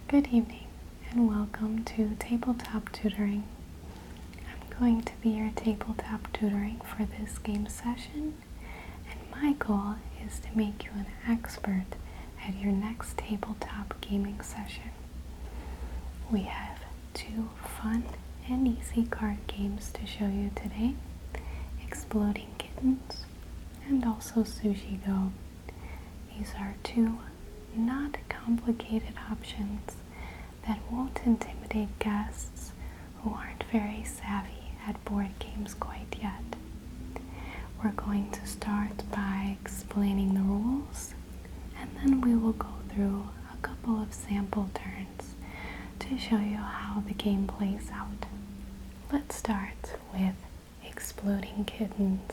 Good evening and welcome to Tabletop Tutoring. I'm going to be your tabletop tutoring for this game session, and my goal is to make you an expert at your next tabletop gaming session. We have two fun and easy card games to show you today, Exploding Kittens and also Sushi Go. These are two not complicated options that won't intimidate guests who aren't very savvy at board games quite yet. We're going to start by explaining the rules, and then we will go through a couple of sample turns to show you how the game plays out. Let's start with Exploding Kittens.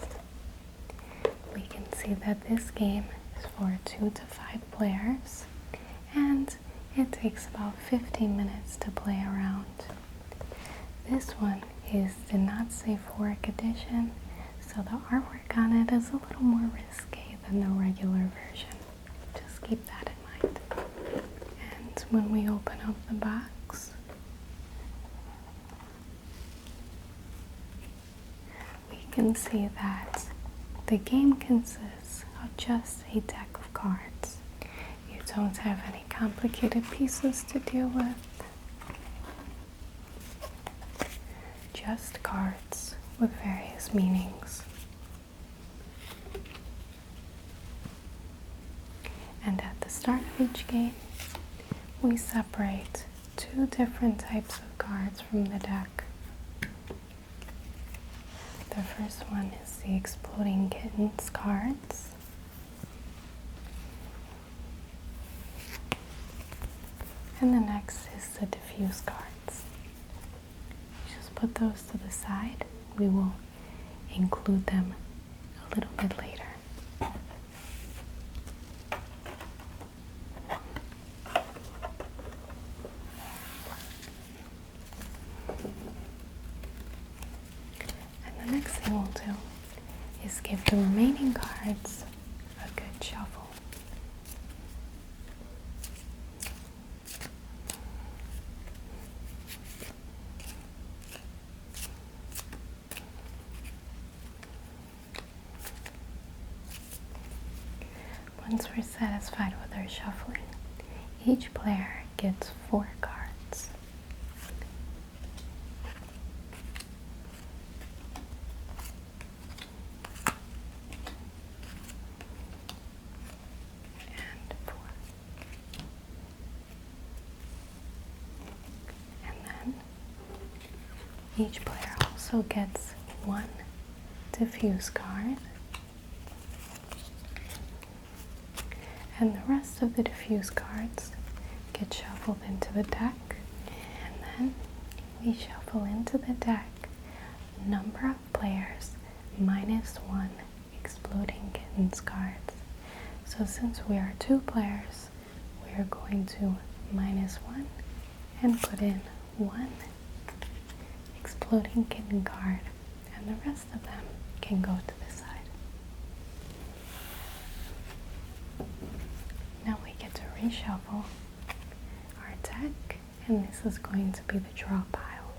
We can see that this game is for 2 to 5 players, and it takes about 15 minutes to play around. This one is the Not Safe for Work edition, so the artwork on it is a little more risque than the regular version. Just keep that in mind. And when we open up the box, we can see that the game consists of just a deck of cards. You don't have any complicated pieces to deal with. Just cards with various meanings. And at the start of each game, we separate two different types of cards from the deck. The first one is the Exploding Kittens cards. And the next is the diffuse cards. Just put those to the side. We will include them a little bit later. And the next thing we'll do is give the remaining cards a good shuffle. Once we're satisfied with our shuffling, each player gets 4 cards. And 4. And then each player also gets 1 diffuse card. And the rest of the diffuse cards get shuffled into the deck, and then we shuffle into the deck number of players minus 1 Exploding Kittens cards. So since we are 2 players, we are going to minus 1 and put in 1 Exploding Kitten card, and the rest of them can go to the side. Now we get to reshuffle our deck, and this is going to be the draw pile.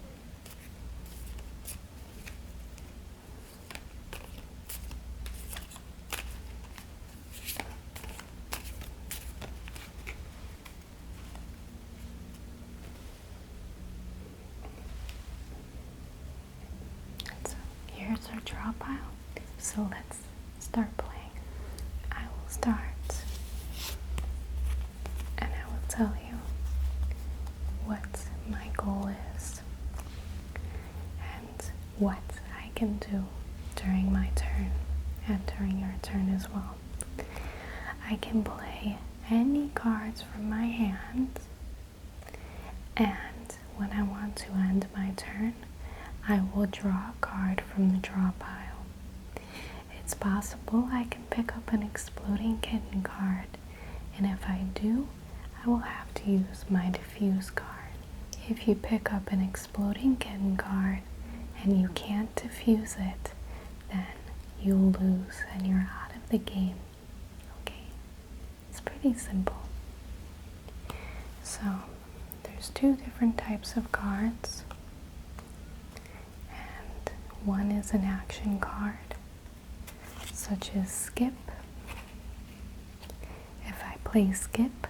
And so here's our draw pile. So let's start playing. I will start. Tell you what my goal is and what I can do during my turn and during your turn as well. I can play any cards from my hand, and when I want to end my turn, I will draw a card from the draw pile. It's possible I can pick up an Exploding Kitten card, and if I do, I will have to use my diffuse card. If you pick up an Exploding Kitten card and you can't diffuse it, then you'll lose and you're out of the game. Okay? It's pretty simple. So there's two different types of cards, and one is an action card, such as skip. If I play skip,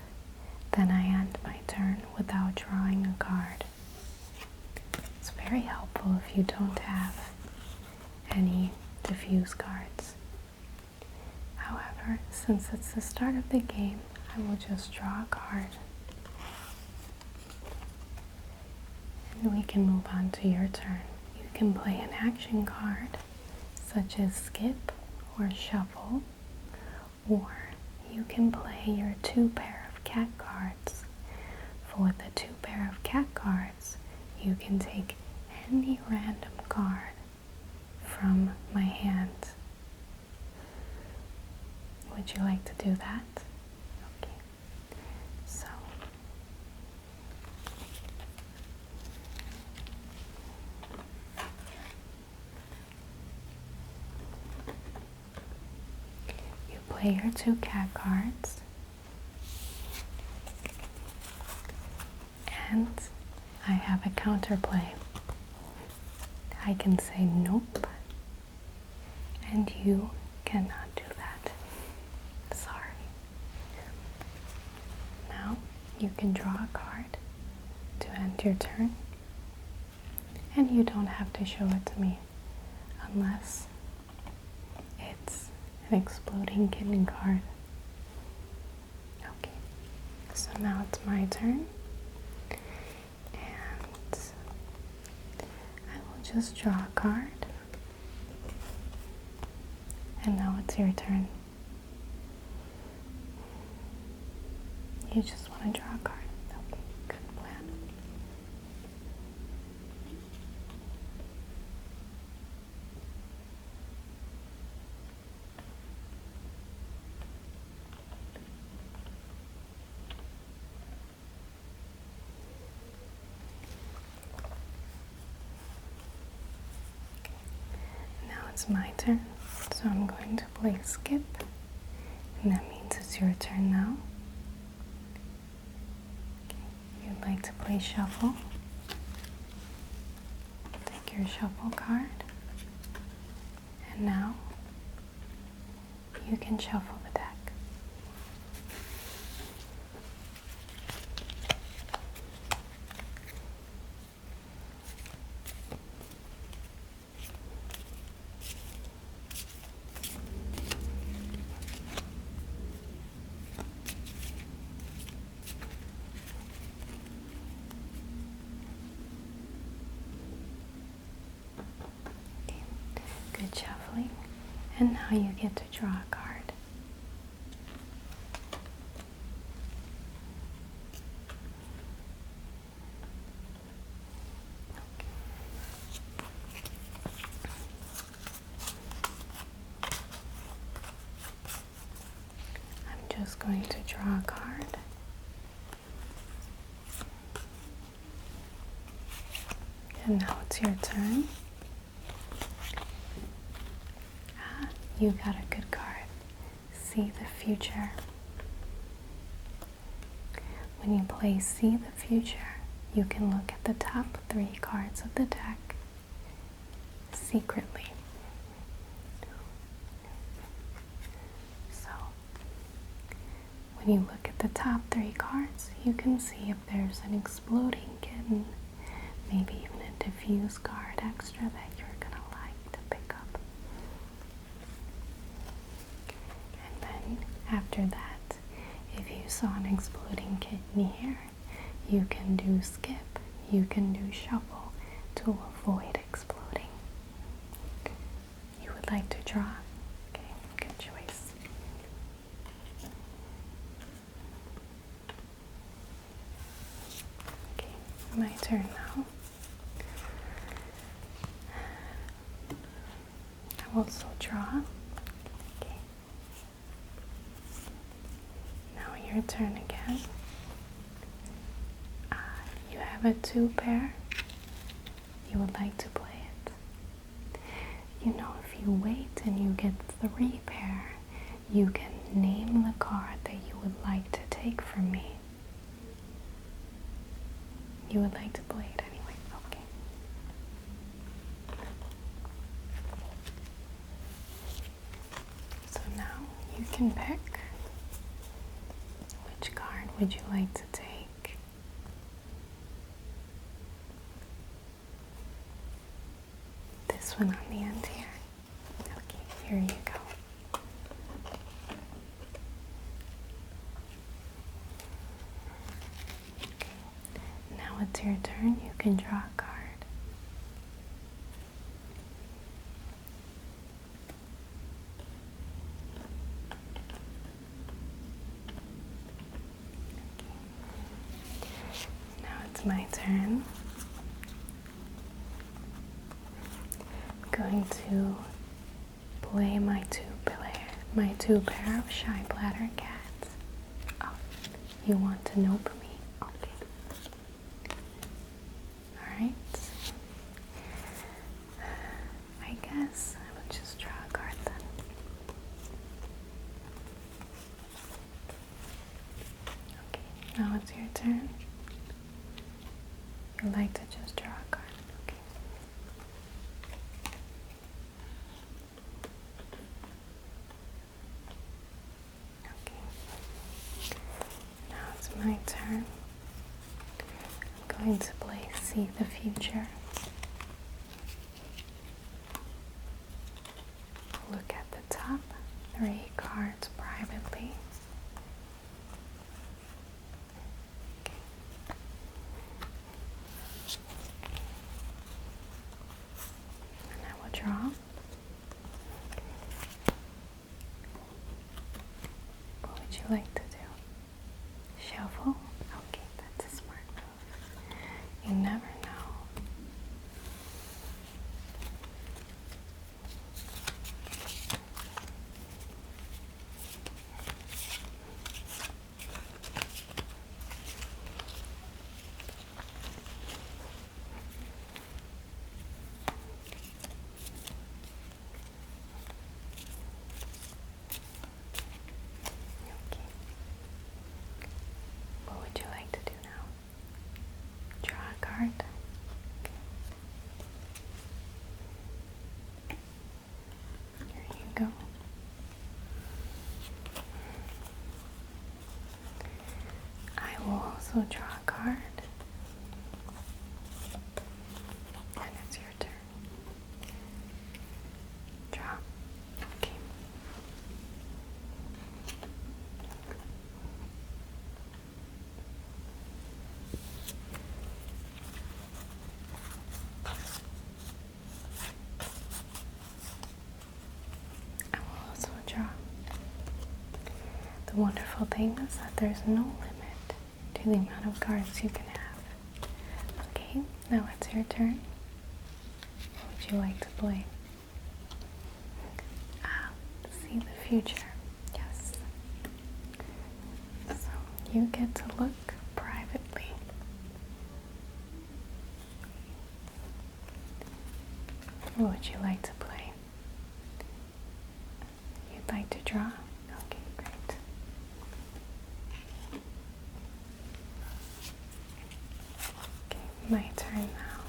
then I end my turn without drawing a card. It's very helpful if you don't have any diffuse cards. However, since it's the start of the game, I will just draw a card. And we can move on to your turn. You can play an action card, such as skip or shuffle, or you can play your 2 pair of cat cards. For the 2 pair of cat cards, you can take any random card from my hand. Would you like to do that? Okay. So, you play your 2 cat cards, and I have a counterplay. I can say nope, and you cannot do that. Sorry. Now you can draw a card to end your turn, and you don't have to show it to me unless it's an exploding kitten card. Okay, so now it's my turn, and I will just draw a card. And now it's your turn. You just want to draw a card. Okay, good plan. Now it's my turn. So I'm going to play skip, and that means it's your turn now. Okay. You'd like to play shuffle. Take your shuffle card, and now you can shuffle the deck. Good shuffling, and now you get to draw a card. I'm just going to draw a card. And now it's your turn. You got a good card. See the future. When you play See the Future, you can look at the top 3 cards of the deck secretly. So, when you look at the top 3 cards, you can see if there's an exploding kitten, maybe even a diffuse card extra that you're gonna like to pick up. After that, if you saw an exploding kitten here, you can do skip, you can do shuffle to avoid exploding. You would like to draw? Okay, good choice. Okay, my turn now. I will also draw. Your turn again. You have a 2 pair. You would like to play it. You know, if you wait and you get 3 pair, you can name the card that you would like to take from me. you would like to play it anyway. Okay. So now you can pick which card would you like to take. This one on the end here. Okay, here you go. Now it's your turn. You can draw a card. Now it's my turn. I'm going to play my two pair of shy bladder cats. Oh, you want to nope me? Okay. Alright. I guess I will just draw a card then. Okay, now it's your turn. You'd like to just draw a card. Okay. Okay. Now it's my turn. I'm going to play See the Future. Look at the top 3 cards privately. And I will draw. What would you like to do? Shuffle? Okay, that's a smart move. You never know. What would you like to do now? Draw a card. Here you go. I will also draw a card. And it's your turn. Draw. Okay. I will also draw. The wonderful thing is that there's no limit to the amount of cards you can have. Okay, now it's your turn. What would you like to play? See the future. Yes. So you get to look privately. What would you like to play? You'd like to draw? Okay, great. Okay, my turn now.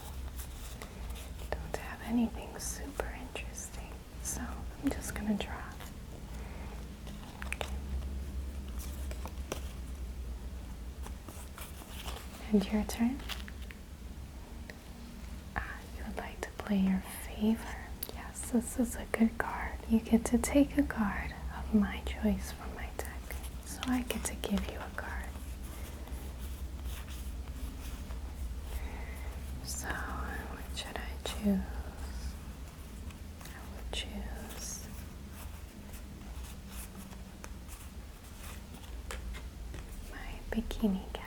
Don't have anything super interesting, so I'm just gonna draw. Okay. And your turn? You would like to play your favor. Yes, this is a good card. You get to take a card of my choice from my deck. So I get to give you a card. So, what should I choose? I would choose my bikini cat.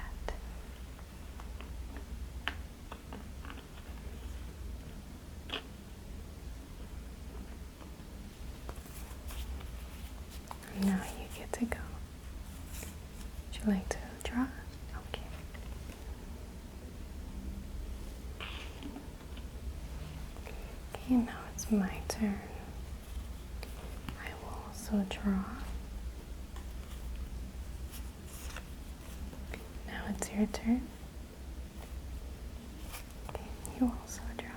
Now you get to go. Would you like to draw? Okay. Okay, now it's my turn. I will also draw. Now it's your turn. You also draw.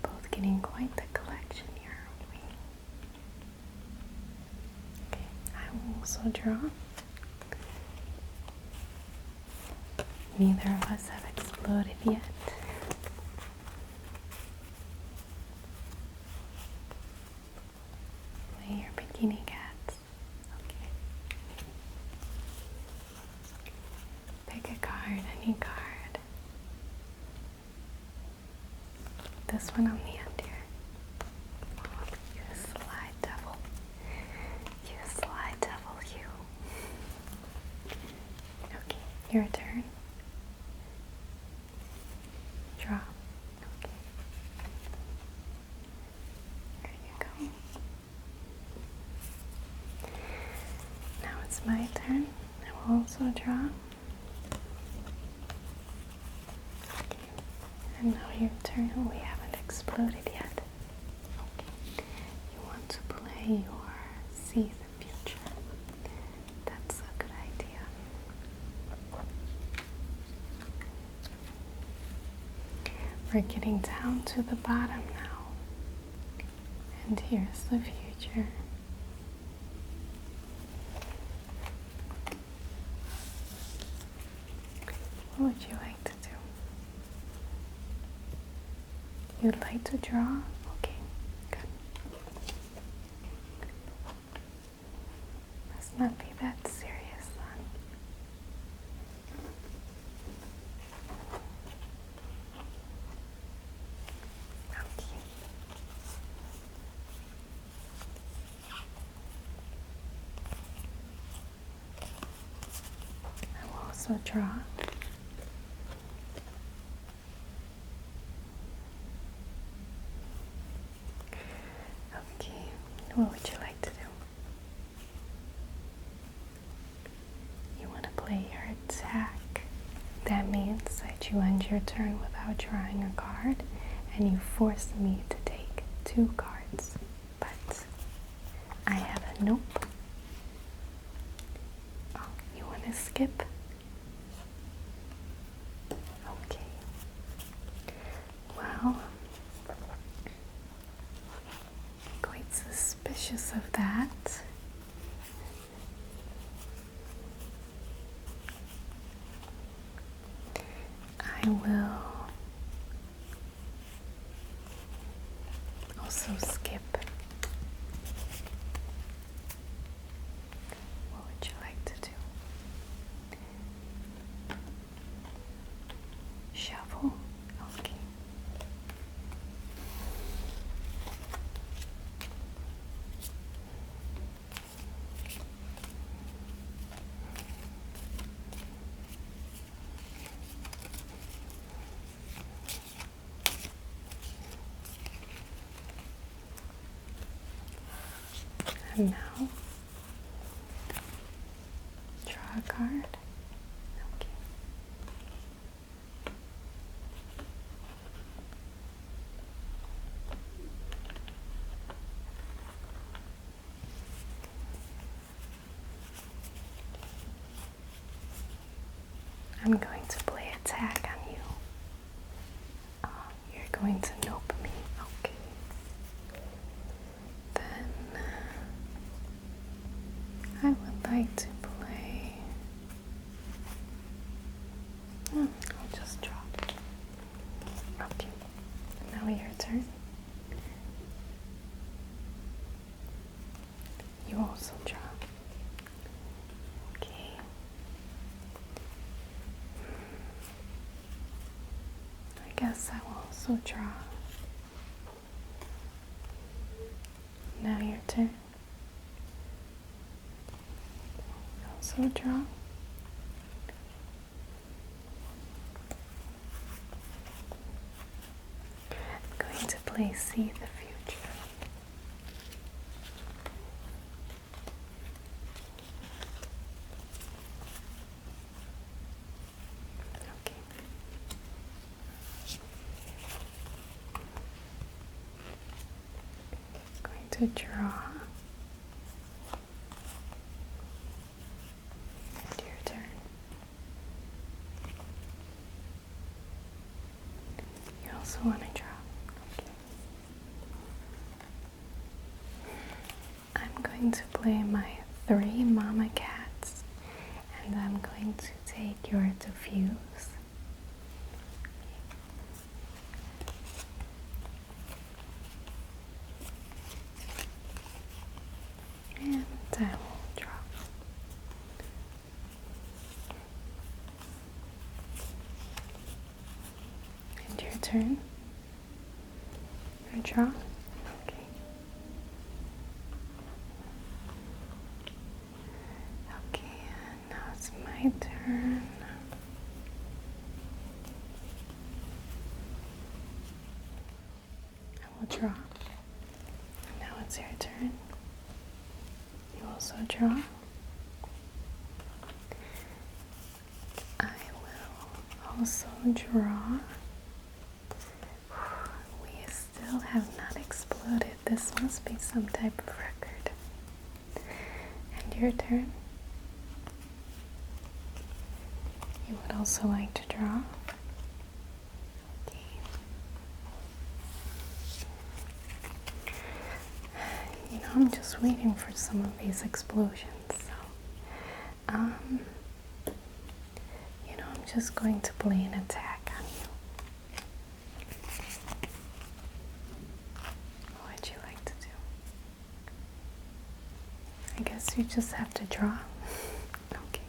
Both getting quite the collection here, aren't we? Okay, I will also draw. Neither of us have exploded yet. Play your bikini cats. Okay. Pick a card, any card. This one on the end here. Oh, you sly devil. You sly devil, you. Okay, your turn. Draw. Okay. There you go. Now it's my turn. I will also draw. Okay. And now your turn. We haven't exploded yet. Okay. You want to play your see the future. That's a good idea. We're getting down to the bottom now. And here's the future. What would you like to do? You'd like to draw? Okay, good. Let's not be that serious then. Okay. I will also draw. Okay, what would you like to do? You want to play your attack. That means that you end your turn without drawing a card, and you force me to take 2 cards. But I have a nope. Oh, you want to skip? Okay. Well, quite suspicious of that. I will also skip. What would you like to do? Shuffle? Okay. And now, draw a card. Okay. I'm going to play attack on you. You're going to nope me. Okay. Then I would like to play. I'll just draw. Okay. Now your turn. You also draw. Okay. I guess I will also draw. Now your turn. Also draw. I'm going to play See the Future. Okay. Going to draw. And your turn. also want to draw. Okay. I'm going to play my 3 mama cats, and I'm going to take your diffuse. And I will draw. And your turn. You draw. Okay. Okay, and now it's my turn. I will draw. And now it's your turn. You also draw. I will also draw. We still have not exploded. This must be some type of record. And your turn. You would also like to draw. Okay. You know, I'm just waiting for some of these explosions. So, you know, I'm just going to play an attack on you. What would you like to do? I guess you just have to draw. Okay,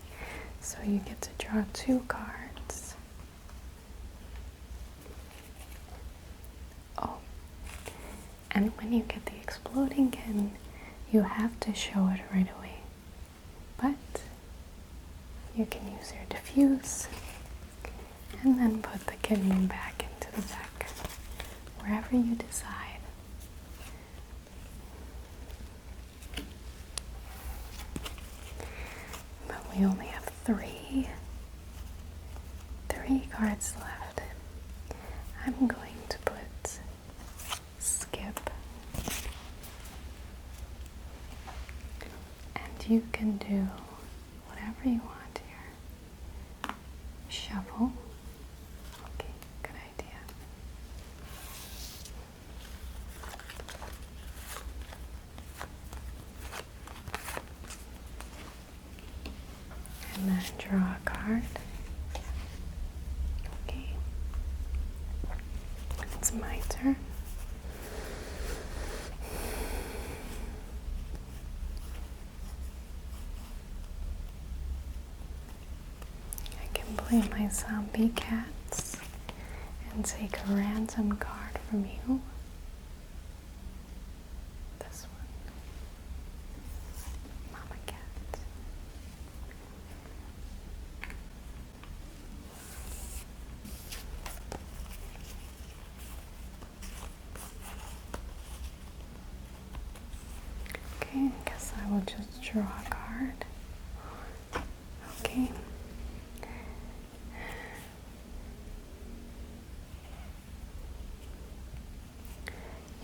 so you get to draw 2 cards. Oh, and when you get the exploding kitten, you have to show it right away. But you can use your diffuse and then put the kitten back into the deck, wherever you decide. But we only have 3 cards left. I'm going to put skip, and you can do whatever you want here. Shuffle. Okay, good idea. And then draw a card. Okay. It's my turn. Play my zombie cats and take a random card from you. This one. Mama cat. Okay, I guess I will just draw a card. Okay.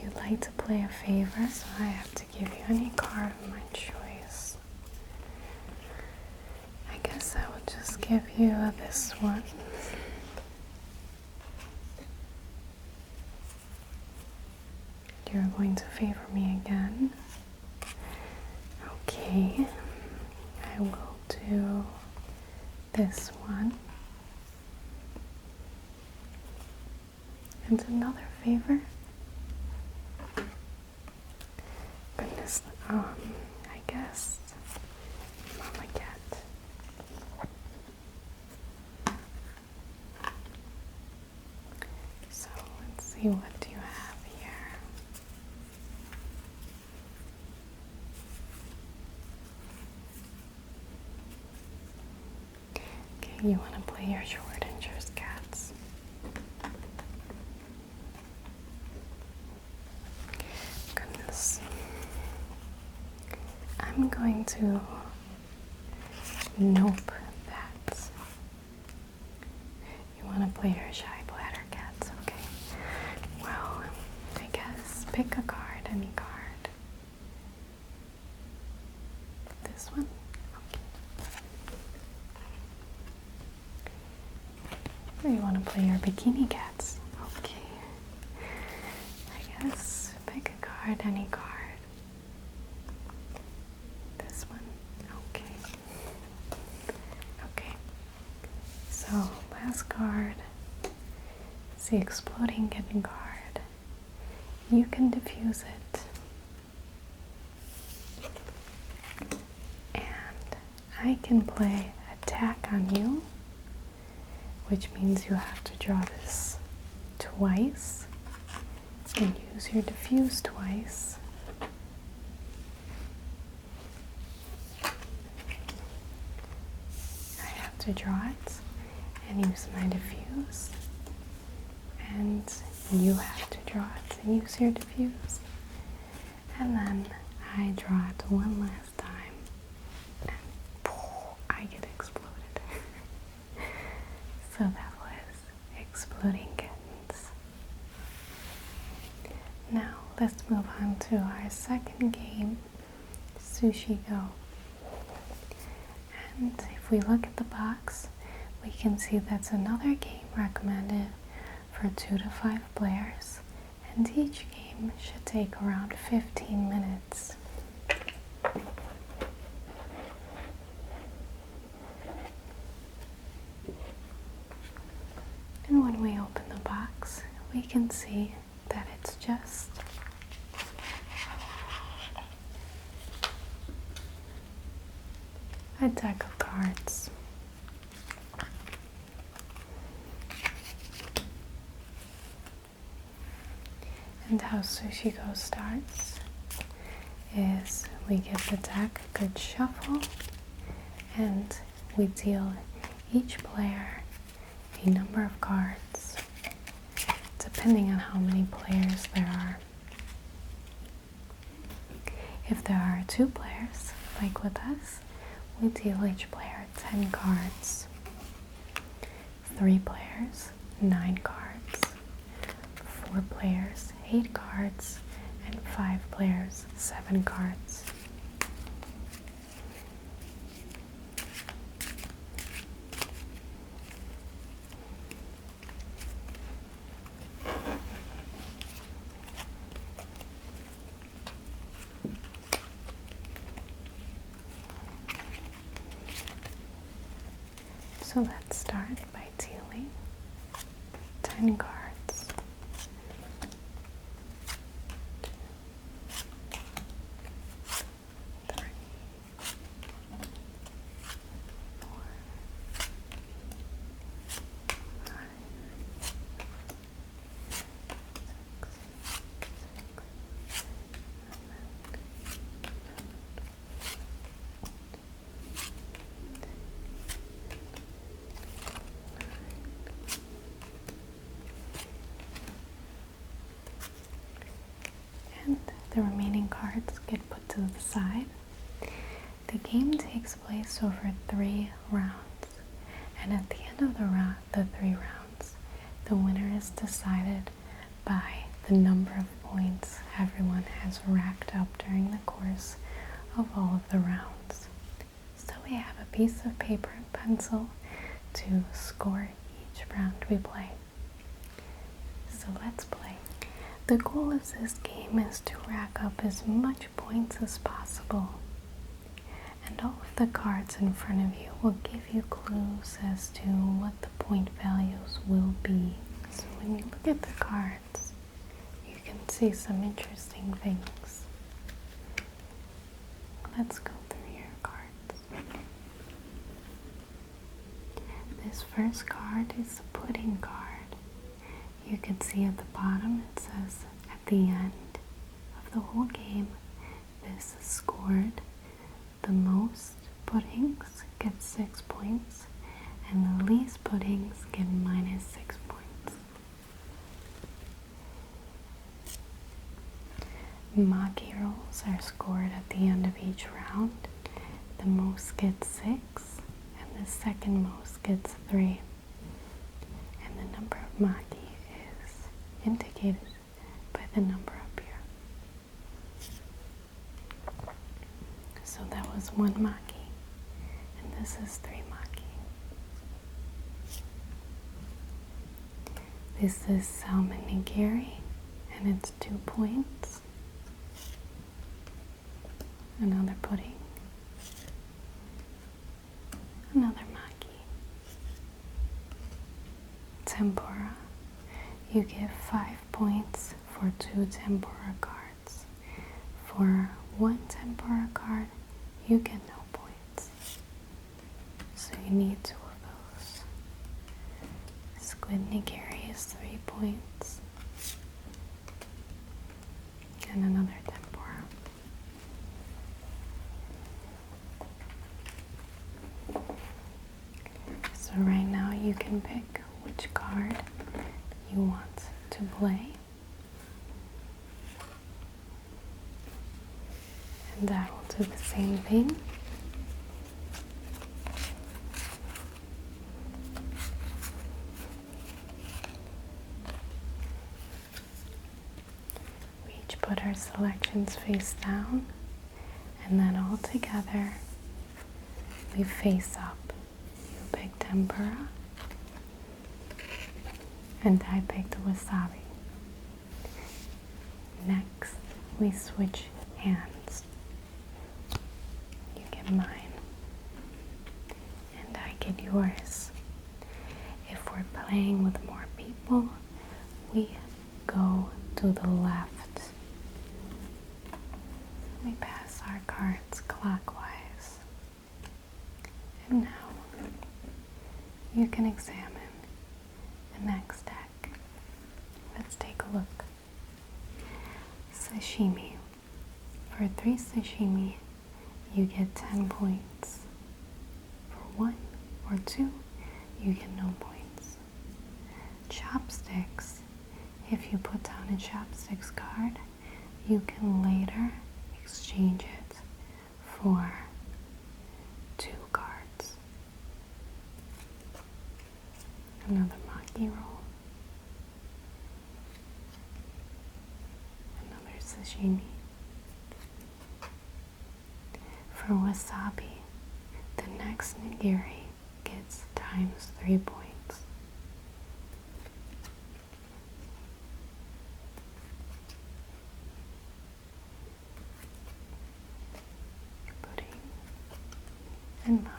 You'd like to play a favor, so I have to give you any card of my choice. I guess I will just give you this one. You're going to favor me again. Okay, I will do this one. And another favor. Goodness, I guess Mama Cat. So let's see, what do you have here? Okay, you want to play your short interest cats. Goodness. I'm going to nope that. You want to play your shy bladder cats, okay? Well, I guess pick a card, any card. This one? Okay. Or you want to play your bikini cats? Okay. card, any card. This one? Okay. Okay. So, last card is the Exploding Kitten card. You can diffuse it. And I can play Attack on You, which means you have to draw this twice and use your diffuse twice. I have to draw it and use my diffuse, and you have to draw it and use your diffuse, and then I draw it one last time and I get exploded. So that was Exploding Kittens. Now let's move on to our second game, Sushi Go. And if we look at the box, we can see that's another game recommended for 2 to 5 players, and each game should take around 15 minutes. And when we open the box, we can see that it's just a deck of cards. And how Sushi Go starts is we give the deck a good shuffle, and we deal each player a number of cards, depending on how many players there are. If there are 2 players, like with us, we deal each player 10 cards. 3 players, 9 cards. 4 players, 8 cards. And 5 players, 7 cards. So let's start by dealing 10 cards. 3, 4, 5, 6, and the remaining cards get put to the side. The game takes place over 3 rounds, and at the end of the 3 rounds, the winner is decided by the number of points everyone has racked up during the course of all of the rounds. So we have a piece of paper and pencil to score each round we play. So let's play. The goal of this game is to rack up as much points as possible. And all of the cards in front of you will give you clues as to what the point values will be. So when you look at the cards, you can see some interesting things. Let's go through your cards. This first card is the pudding card. You can see at the bottom it says at the end of the whole game, this is scored. The most puddings get 6 points, and the least puddings get minus 6 points. Maki rolls are scored at the end of each round. The most gets 6, and the second most gets 3. And the number of maki is indicated by the number up here. So that was 1 maki, and this is 3 maki. This is salmon nigiri, and it's 2 points. another pudding, another maki, tempura. You get 5 points for 2 tempura cards. For 1 tempura card, you get no points. So you need 2 of those. Squid nigiri is 3 points. And another tempura. So right now you can pick which card you want to play. And I will do the same thing. We each put our selections face down, and then all together we face up. You pick tempura, and I picked wasabi. Next, we switch hands. You get mine, and I get yours. If we're playing with more people, we go to the left. We pass our cards clockwise. And now, you can examine the next deck. Let's take a look. Sashimi. For 3 sashimi, you get 10 points. For 1 or 2, you get no points. Chopsticks. If you put down a chopsticks card, you can later exchange it for 2 cards. Another maki roll. Another sashimi. For wasabi, the next nigiri gets times 3 points. Pudding and maki.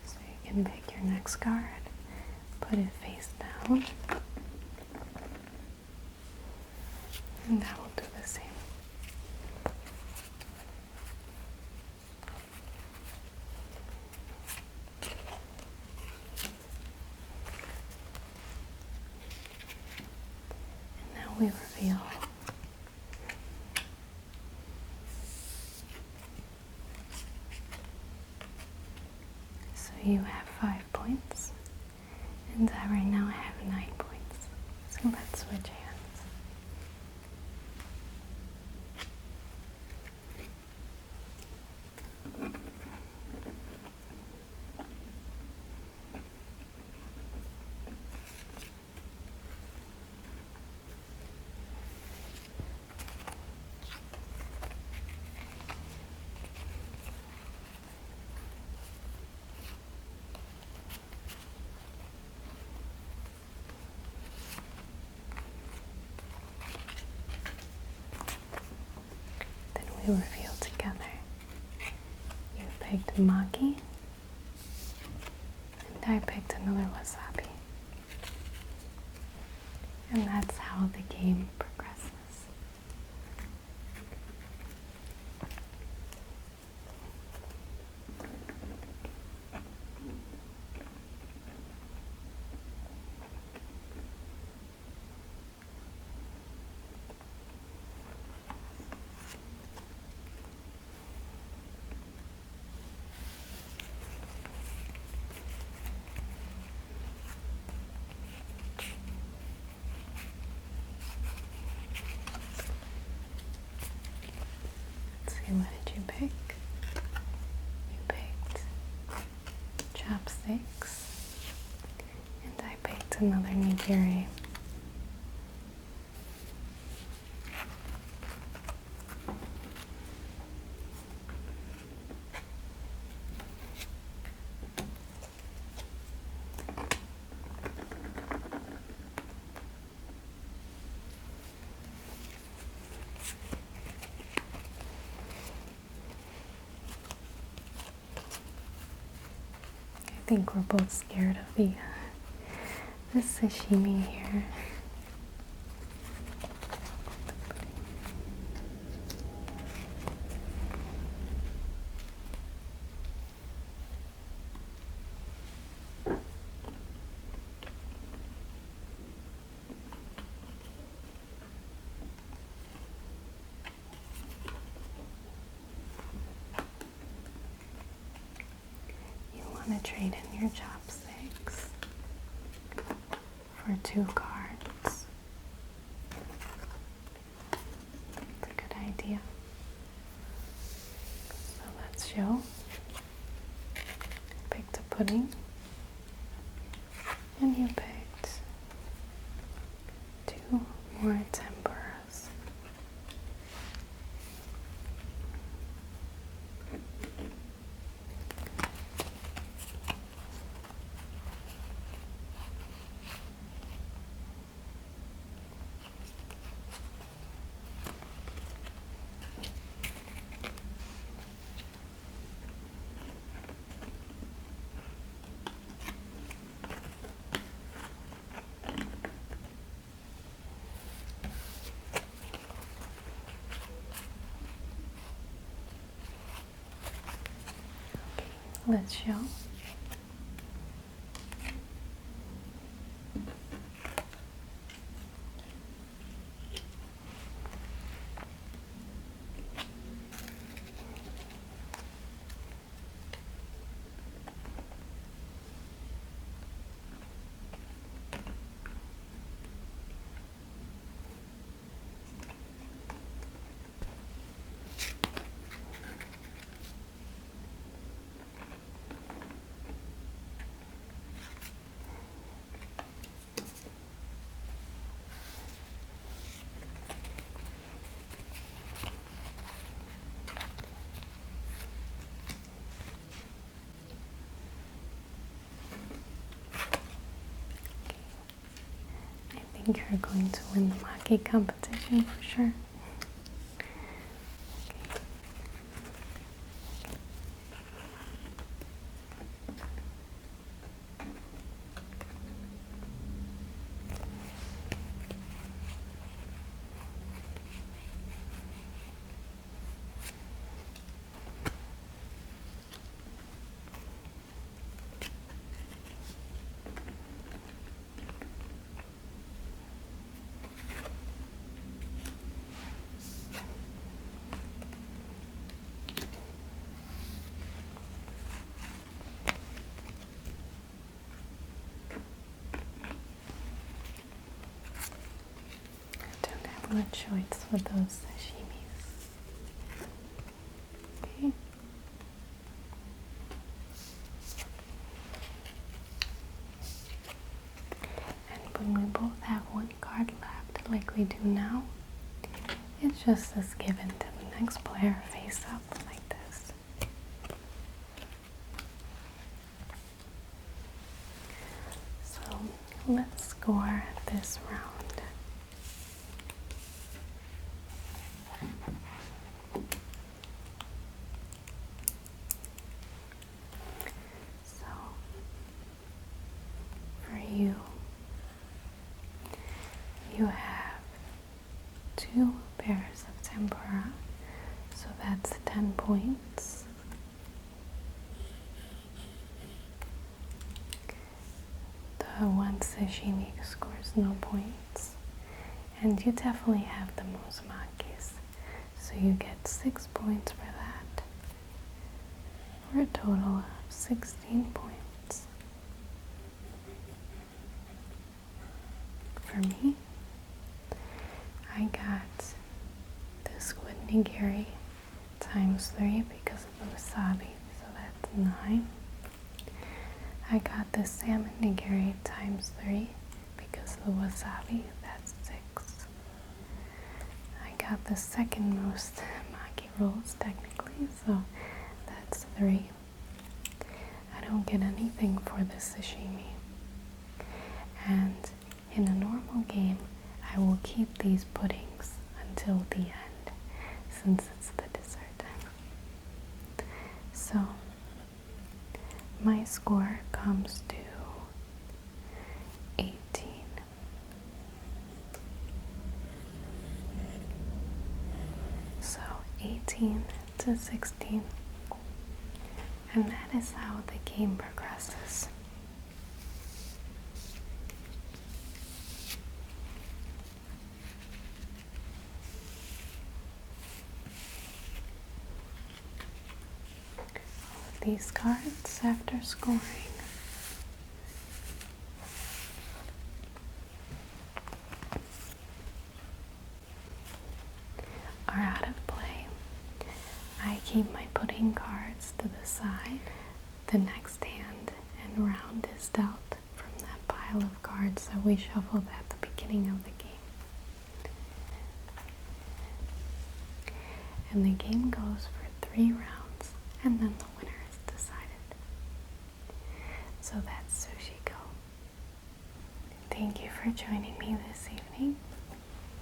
So you can pick your next card, put it face down, and I will do the same. And now we reveal. So you have 5 points, and I right now have 9 points. So let's switch hands. We reveal together. You picked maki, and I picked another wasabi. And that's how the game progresses. What did you pick? You picked chopsticks, and I picked another nigiri. think we're both scared of the sashimi here. To trade in your chopsticks for 2 cards. It's a good idea. So let's show. I picked a pudding, and you picked 2 more tempuras. Let's show. I think you're going to win the maki competition for sure. Much choice with those sashimis. Okay. And when we both have 1 card left, like we do now, it's just as given to the next player face up like this. So let's score this round. You have 2 pairs of tempura, so that's 10 points. The 1 sashimi scores no points, and you definitely have the most makis, so you get 6 points for that, for a total of 16 points. For me, I got the squid nigiri times 3 because of the wasabi, so that's 9. I got the salmon nigiri times 3 because of the wasabi, that's 6. I got the second most maki rolls technically, so that's 3. I don't get anything for the sashimi. And in a normal game, I will keep these puddings until the end, since it's the dessert. So, my score comes to 18. So 18 to 16. And that is how the game progresses. These cards, after scoring, are out of play. I keep my pudding cards to the side. The next hand and round is dealt from that pile of cards that we shuffled at the beginning of the game. And the game goes for 3 rounds, and then the winner is decided. So that's Sushi Go. Thank you for joining me this evening.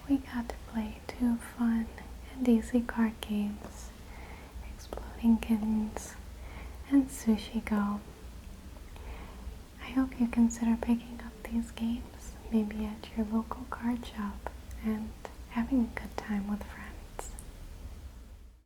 We got to play 2 fun and easy card games, Exploding Kittens and Sushi Go. I hope you consider picking up these games, maybe at your local card shop, and having a good time with friends.